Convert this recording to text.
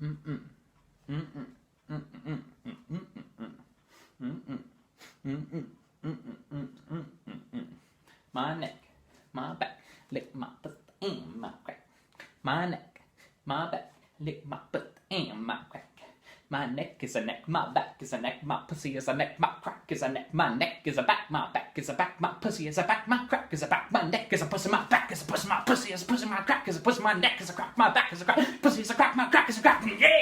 My neck, my back, lick my butt and my crack. My neck, my back, lick my butt and my crack. My neck is a neck, my back is a neck, my pussy is a neck, my crack is a neck, my neck is a back, my back is a back, my pussy is a back, my crack is a back, my neck is a pussy, my back is a pussy, my pussy is a pussy, my crack is a pussy, my neck is a crack, my back is a crack, pussy is a crack, my crack is a crack, yeah!